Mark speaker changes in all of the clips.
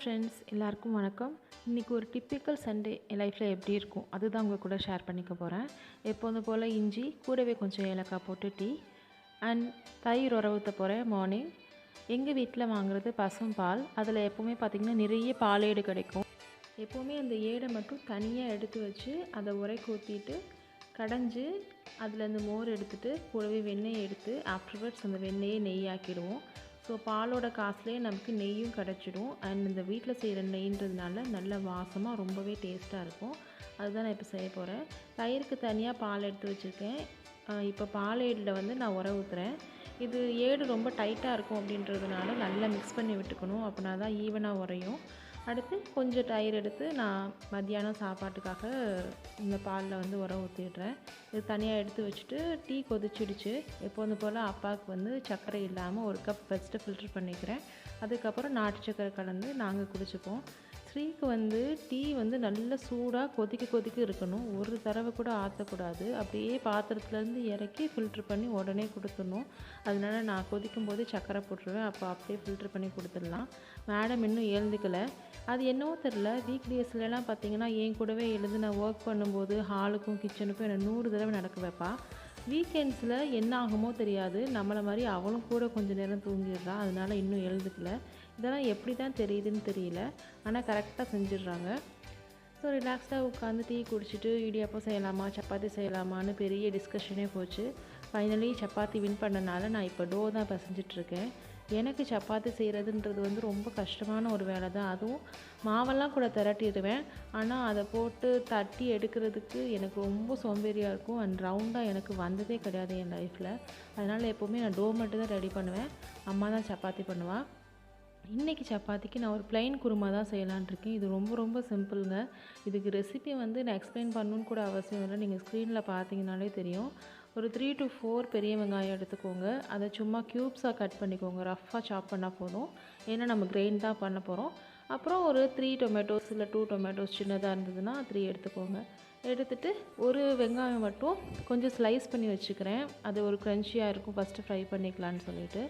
Speaker 1: Friends, எல்லாருக்கும் வணக்கம். இன்றைக்கி ஒரு டிப்பிக்கல் சண்டே என் லைஃப்பில் எப்படி இருக்கும் அதுதான் உங்கள் கூட ஷேர் பண்ணிக்க போகிறேன். எப்போதும் போல் இஞ்சி கூடவே கொஞ்சம் ஏலக்காய் போட்டு டீ அண்ட் தயிர் உர ஊற்ற போகிறேன். மார்னிங் எங்கள் வீட்டில் வாங்குறது பசும் பால். அதில் எப்போவுமே பார்த்திங்கன்னா நிறைய பாலேடு கிடைக்கும். எப்போவுமே அந்த ஏடை மட்டும் தனியாக எடுத்து வச்சு அதை உரைக்கு ஊற்றிட்டு கடைஞ்சி அதில் அந்த மோர் எடுத்துகிட்டு கூடவே வெண்ணெய் எடுத்து ஆஃப்டர்வர்ட்ஸ் அந்த வெண்ணெயை நெய்யாக்கிடுவோம். ஸோ பாலோட காசுலேயே நமக்கு நெய்யும் கிடச்சிடும். அண்ட் இந்த வீட்டில் செய்கிற நெய்ன்றதுனால நல்ல வாசமாக ரொம்பவே டேஸ்ட்டாக இருக்கும். அதுதான் நான் இப்போ செய்ய போகிறேன். தயிருக்கு தனியாக பால் எடுத்து வச்சுருக்கேன். இப்போ பால் ஏடில் வந்து நான் உர ஊற்றுறேன். இது ஏடு ரொம்ப டைட்டாக இருக்கும் அப்படின்றதுனால நல்லா மிக்ஸ் பண்ணி விட்டுக்கணும். அப்படின்னா தான் ஈவனாக உரையும். அடுத்து கொஞ்சம் தயிர் எடுத்து நான் மத்தியானம் சாப்பாட்டுக்காக இந்த பாலில் வந்து உர ஊற்றிடுறேன். இது தனியாக எடுத்து வச்சுட்டு டீ கொதிச்சிடுச்சு. எப்போது போல் அப்பாவுக்கு வந்து சர்க்கரை இல்லாமல் ஒரு கப் ஃபஸ்ட்டு ஃபில்ட்ரு பண்ணிக்கிறேன். அதுக்கப்புறம் நாட்டு சர்க்கரை கலந்து நாங்கள் குடிச்சுப்போம். ஸ்ரீக்கு வந்து டீ வந்து நல்ல சூடாக கொதிக்க இருக்கணும். ஒரு தடவை கூட ஆற்றக்கூடாது. அப்படியே பாத்திரத்துலேருந்து இறக்கி ஃபில்ட்ரு பண்ணி உடனே கொடுத்துடணும். அதனால நான் கொதிக்கும் போது சர்க்கரை போட்டுருவேன். அப்போ அப்படியே ஃபில்ட்ரு பண்ணி கொடுத்துடலாம். மேடம் இன்னும் எழுந்துக்கலை. அது என்னவோ தெரில, வீக் டேஸ்லலாம் பார்த்திங்கன்னா என் கூடவே எழுந்து நான் ஒர்க் பண்ணும்போது ஹாலுக்கும் கிச்சனுக்கும் என்னை 100 தடவை நடக்க வைப்பா. வீக்கெண்ட்ஸில் என்ன ஆகுமோ தெரியாது, நம்மளை மாதிரி அவளும் கூட கொஞ்சம் நேரம் தூங்கிடுறா. அதனால இன்னும் எழுந்துக்கல. இதெல்லாம் எப்படி தான் தெரியுதுன்னு தெரியல, ஆனால் கரெக்டாக செஞ்சிடுறாங்க. ஸோ ரிலாக்ஸ்டாக உட்காந்து டீ குடிச்சிட்டு இடியாப்பம் செய்யலாமா சப்பாத்தி செய்யலாமான்னு பெரிய டிஸ்கஷனே போச்சு. ஃபைனலி சப்பாத்தி வின் பண்ணனால நான் இப்போ டோ தான் பிசைஞ்சிட்ருக்கேன். எனக்கு சப்பாத்தி செய்கிறதுன்றது வந்து ரொம்ப கஷ்டமான ஒரு வேலை தான். அதுவும் மாவெல்லாம் கூட திரட்டிடுவேன், ஆனால் அதை போட்டு தட்டி எடுக்கிறதுக்கு எனக்கு ரொம்ப சோம்பேறியாக இருக்கும். அண்ட் ரவுண்டாக எனக்கு வந்ததே கிடையாது என் லைஃப்பில். அதனால் எப்போவுமே நான் டோ மட்டும் தான் ரெடி பண்ணுவேன். அம்மா தான் சப்பாத்தி பண்ணுவாள். இன்றைக்கி சப்பாத்திக்கு நான் ஒரு ப்ளைன் குருமா தான் செய்யலான்னு இருக்கேன். இது ரொம்ப சிம்பிளுங்க. இதுக்கு ரெசிபி வந்து நான் எக்ஸ்பிளைன் பண்ணணுன்னு கூட அவசியம் இல்லை. நீங்கள் ஸ்க்ரீனில் பார்த்தீங்கனாலே தெரியும். ஒரு 3 to 4 பெரிய வெங்காயம் எடுத்துக்கோங்க. அதை சும்மா க்யூப்ஸாக கட் பண்ணிக்கோங்க. ரஃப்பாக சாப் பண்ணால் போதும், ஏன்னா நம்ம கிரைண்ட் தான் பண்ண போகிறோம். அப்புறம் ஒரு 3 டொமேட்டோஸ் இல்லை 2 டொமேட்டோஸ் சின்னதாக இருந்ததுன்னா 3 எடுத்துக்கோங்க. எடுத்துகிட்டு ஒரு வெங்காயம் மட்டும் கொஞ்சம் ஸ்லைஸ் பண்ணி வச்சுக்கிறேன். அது ஒரு க்ரன்ச்சியாக இருக்கும், ஃபஸ்ட்டு ஃப்ரை பண்ணிக்கலான்னு சொல்லிட்டு.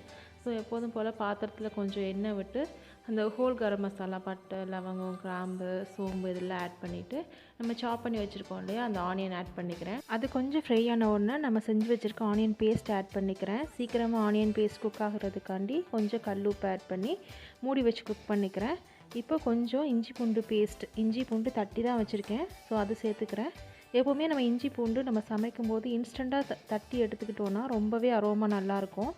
Speaker 1: ஸோ எப்போதும் போல் பாத்திரத்தில் கொஞ்சம் எண்ணெய் விட்டு அந்த ஹோல் கரம் மசாலா, பட்டை, லவங்கம், கிராம்பு, சோம்பு இதெல்லாம் ஆட் பண்ணிவிட்டு நம்ம சாப் பண்ணி வச்சுருக்கோம் இல்லையா, அந்த ஆனியன் ஆட் பண்ணிக்கிறேன். அது கொஞ்சம் ஃப்ரை ஆன உடனே நம்ம செஞ்சு வச்சுருக்க ஆனியன் பேஸ்ட் ஆட் பண்ணிக்கிறேன். சீக்கிரமாக ஆனியன் பேஸ்ட் குக் ஆகிறதுக்காண்டி கொஞ்சம் கல்லுப்பு ஆட் பண்ணி மூடி வச்சு குக் பண்ணிக்கிறேன். இப்போ கொஞ்சம் இஞ்சி பூண்டு பேஸ்ட், இஞ்சி பூண்டு தட்டி தான் வச்சுருக்கேன், ஸோ அது சேர்த்துக்கிறேன். எப்போவுமே நம்ம இஞ்சி பூண்டு நம்ம சமைக்கும் போது இன்ஸ்டண்ட்டாக தட்டி எடுத்துக்கிட்டோன்னா ரொம்பவே அரோமா நல்லாயிருக்கும்.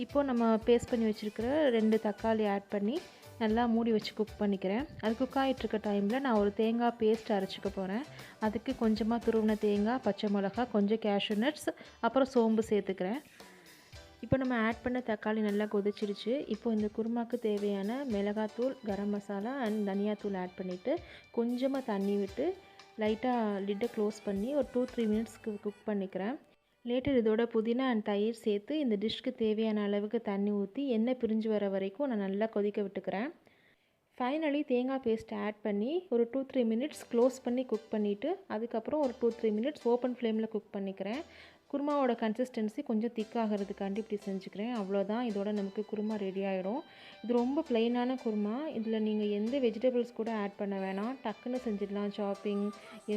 Speaker 1: இப்போது நம்ம பேஸ்ட் பண்ணி வச்சுருக்கிற 2 தக்காளி ஆட் பண்ணி நல்லா மூடி வச்சு குக் பண்ணிக்கிறேன். அது குக் ஆகிட்டுருக்க டைமில் நான் ஒரு தேங்காய் பேஸ்ட் அரைச்சிக்க போகிறேன். அதுக்கு கொஞ்சமாக துருவின தேங்காய், பச்சை மிளகா, கொஞ்சம் கேஷ்யூ நட்ஸ், அப்புறம் சோம்பு சேர்த்துக்கிறேன். இப்போ நம்ம ஆட் பண்ண தக்காளி நல்லா கொதிச்சிடுச்சு. இப்போ இந்த குருமாக்கு தேவையான மிளகாத்தூள், கரம் மசாலா அண்ட் தனியாத்தூள் ஆட் பண்ணிவிட்டு கொஞ்சமாக தண்ணி விட்டு லைட்டாக லிட்டை க்ளோஸ் பண்ணி ஒரு 2-3 மினிட்ஸ்க்கு குக் பண்ணிக்கிறேன். லேட்டர் இதோட புதினா அண்ட் தயிர் சேர்த்து இந்த டிஷ்க்கு தேவையான அளவுக்கு தண்ணி ஊற்றி எண்ணெய் பிரிஞ்சு வர வரைக்கும் நான் நல்லா கொதிக்க விட்டுக்கிறேன். ஃபைனலி தேங்காய் பேஸ்ட் ஆட் பண்ணி ஒரு 2-3 மினிட்ஸ் க்ளோஸ் பண்ணி குக் பண்ணிவிட்டு அதுக்கப்புறம் ஒரு 2-3 மினிட்ஸ் ஓப்பன் ஃப்ளேமில் குக் பண்ணிக்கிறேன். குருமாவோட கன்சிஸ்டன்சி கொஞ்சம் திக்காகிறதுக்காண்டி இப்படி செஞ்சுக்கிறேன். அவ்வளோதான், இதோட நமக்கு குருமா ரெடி ஆகிடும். இது ரொம்ப ப்ளைனான குருமா. இதில் நீங்கள் எந்த வெஜிடபிள்ஸ் கூட ஆட் பண்ண வேணாம், டக்குன்னு செஞ்சிடலாம். சாப்பிங்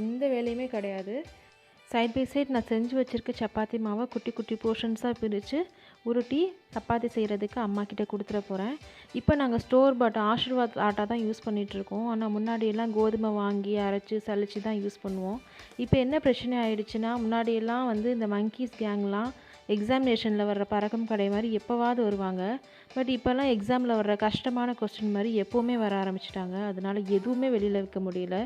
Speaker 1: எந்த வேலையுமே கிடையாது. சைட் பை சைட் நான் செஞ்சு வச்சுருக்க சப்பாத்தி மாவை குட்டி போர்ஷன்ஸாக பிரித்து உருட்டி சப்பாத்தி செய்கிறதுக்கு அம்மாக்கிட்ட கொடுத்துட போகிறேன். இப்போ நாங்கள் ஸ்டோர் பாட் ஆஷிர்வாத் ஆட்டா தான் யூஸ் பண்ணிகிட்ருக்கோம். ஆனால் முன்னாடியெல்லாம் கோதுமை வாங்கி அரைச்சி சலிச்சு தான் யூஸ் பண்ணுவோம். இப்போ என்ன பிரச்சனை ஆகிடுச்சுன்னா, முன்னாடியெல்லாம் வந்து இந்த மங்கீஸ் கேங்லாம் எக்ஸாமினேஷனில் வர்ற பறக்கும் கடை மாதிரி எப்போவாவது வருவாங்க. பட் இப்போல்லாம் எக்ஸாமில் வர்ற கஷ்டமான கொஸ்டின் மாதிரி எப்போவுமே வர ஆரம்பிச்சிட்டாங்க. அதனால் எதுவுமே வெளியில் வைக்க முடியல.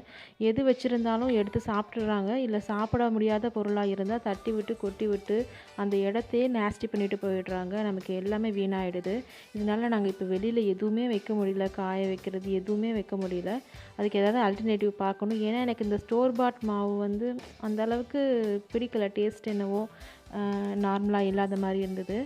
Speaker 1: எது வச்சுருந்தாலும் எடுத்து சாப்பிட்றாங்க. இல்லை சாப்பிட முடியாத பொருளாக இருந்தால் தட்டி விட்டு கொட்டி விட்டு அந்த இடத்தையே நேஸ்டி பண்ணிவிட்டு போயிடுறாங்க. நமக்கு எல்லாமே வீணாகிடுது. இதனால் நாங்கள் இப்போ வெளியில் எதுவுமே வைக்க முடியல, காய வைக்கிறது எதுவுமே வைக்க முடியல. அதுக்கு ஏதாவது ஆல்டர்னேட்டிவ் பார்க்கணும். ஏன்னா எனக்கு இந்த ஸ்டோர் பாட் மாவு வந்து அந்தளவுக்கு பிடிக்கல. டேஸ்ட் என்னவோ நார்மலாக இல்லாத மாதிரி இருந்தது.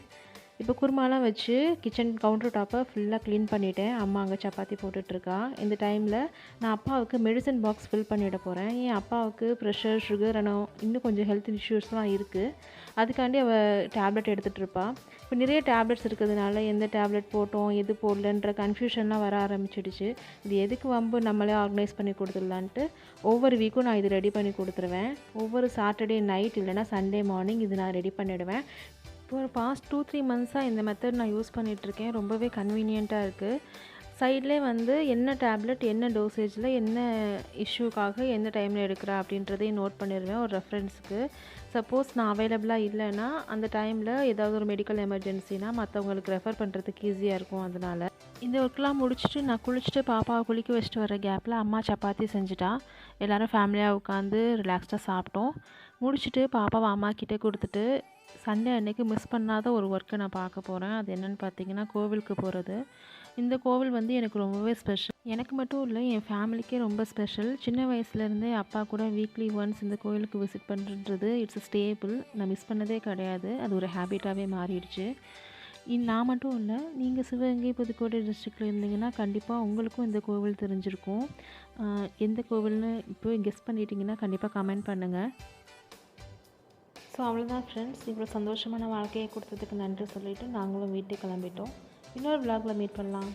Speaker 1: இப்போ குருமாலாம் வச்சு கிச்சன் கவுண்டர் டாப்பை ஃபுல்லாக க்ளீன் பண்ணிவிட்டேன். அம்மா அங்கே சப்பாத்தி போட்டுட்ருக்கா. இந்த டைமில் நான் அப்பாவுக்கு மெடிசன் பாக்ஸ் ஃபில் பண்ணிவிட போகிறேன். என் அப்பாவுக்கு ப்ரெஷர், சுகர் இன்னும் கொஞ்சம் ஹெல்த் இஷ்யூஸ்லாம் இருக்குது. அதுக்காண்டி அவள் டேப்லெட் எடுத்துகிட்ருப்பா. இப்போ நிறைய டேப்லெட்ஸ் இருக்கிறதுனால எந்த டேப்லெட் போட்டோம் எது போடலன்ற கன்ஃபியூஷன்லாம் வர ஆரம்பிச்சிடுச்சு. இது எதுக்கு வம்பு, நம்மளே ஆர்கனைஸ் பண்ணி கொடுத்துடலான்ட்டு ஒவ்வொரு வீக்கும் நான் இது ரெடி பண்ணி கொடுத்துருவேன். ஒவ்வொரு சாட்டர்டே நைட் இல்லைனா சண்டே மார்னிங் இது நான் ரெடி பண்ணிவிடுவேன். இப்போ ஒரு பாஸ்ட் 2-3 மந்த்ஸாக இந்த மெத்தட் நான் யூஸ் பண்ணிகிட்ருக்கேன். ரொம்பவே கன்வீனியண்ட்டாக இருக்குது. சைட்லேயே வந்து என்ன டேப்லெட் என்ன டோசேஜில் என்ன இஷ்யூக்காக எந்த டைமில் எடுக்கிறேன் அப்படின்றதையும் நோட் பண்ணிடுவேன் ஒரு ரெஃபரன்ஸுக்கு. சப்போஸ் நான் அவைலபிளாக இல்லைன்னா அந்த டைமில் ஏதாவது ஒரு மெடிக்கல் எமர்ஜென்சினா மற்றவங்களுக்கு ரெஃபர் பண்ணுறதுக்கு ஈஸியாக இருக்கும். அதனால் இந்த ஒர்க்லாம் முடிச்சுட்டு நான் குளிச்சுட்டு பாப்பாவை குளிக்க வச்சுட்டு வர கேப்பில் அம்மா சப்பாத்தி செஞ்சுட்டா. எல்லோரும் ஃபேமிலியாக உட்காந்து ரிலாக்ஸ்டாக சாப்பிட்டோம். முடிச்சுட்டு பாப்பாவை அம்மா கிட்டே கொடுத்துட்டு சண்டே அன்றைக்கி மிஸ் பண்ணாத ஒரு ஒர்க்கை நான் பார்க்க போகிறேன். அது என்னென்னு பார்த்தீங்கன்னா கோவிலுக்கு போகிறது. இந்த கோவில் வந்து எனக்கு ரொம்பவே ஸ்பெஷல். எனக்கு மட்டும் இல்லை, என் ஃபேமிலிக்கே ரொம்ப ஸ்பெஷல். சின்ன வயசுலேருந்தே அப்பா கூட வீக்லி ஒன்ஸ் இந்த கோவிலுக்கு விசிட் பண்ணுறது இட்ஸ் ஸ்டேபிள். நான் மிஸ் பண்ணதே கிடையாது. அது ஒரு ஹேபிட்டாகவே மாறிடுச்சு. நான் மட்டும் இல்லை, நீங்கள் சிவகங்கை புதுக்கோட்டை டிஸ்ட்ரிக்டில் இருந்தீங்கன்னா கண்டிப்பாக உங்களுக்கும் இந்த கோவில் தெரிஞ்சிருக்கும். எந்த கோவில்னு இப்போ கெஸ் பண்ணிட்டீங்கன்னா கண்டிப்பாக கமெண்ட் பண்ணுங்கள். ஸோ அவ்வளோதான் ஃப்ரெண்ட்ஸ், இவ்வளோ சந்தோஷமான வாழ்க்கையை கொடுத்ததுக்கு நன்றி சொல்லிவிட்டு நாங்களும் வீட்டுக்கு கிளம்பிட்டோம். இன்னொரு விலாகில் மீட் பண்ணலாம்.